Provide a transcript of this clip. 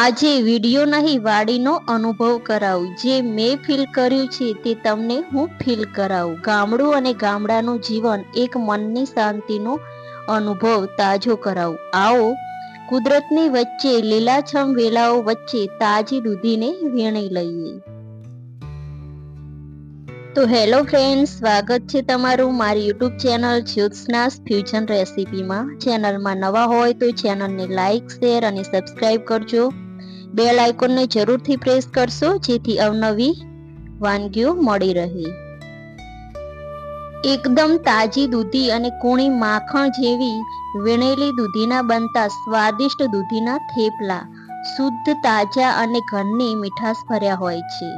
આજે વિડીયો નહીં વાડીનો અનુભવ કરાવું, જે મેં ફીલ કર્યું છે તે તમને હું ફીલ કરાવું। ગામડું અને ગામડાનું જીવન, એક મનની શાંતિનો અનુભવ તાજો કરાવું। આવો કુદરતની વચ્ચે, લીલાછમ વેલાઓ વચ્ચે તાજી દૂધીને વીણી લઈએ। તો હેલો ફ્રેન્ડ્સ, સ્વાગત છે તમારું મારી યુટ્યુબ ચેનલ જ્યોત્સનાસ ફ્યુઝન રેસીપીમાં। ચેનલમાં નવા હોય તો ચેનલને લાઇક, શેર અને સબસ્ક્રાઇબ કરજો। બેલ આઇકોનને જરૂરથી પ્રેસ કરશો, જેથી અવનવી વાનગીઓ મળી રહે। એકદમ તાજી દૂધી અને કૂણી માખણ જેવી વીણેલી દૂધીના બનતા સ્વાદિષ્ટ દૂધીના થેપલા શુદ્ધ, તાજા અને ઘરની મીઠાશ ભર્યા હોય છે।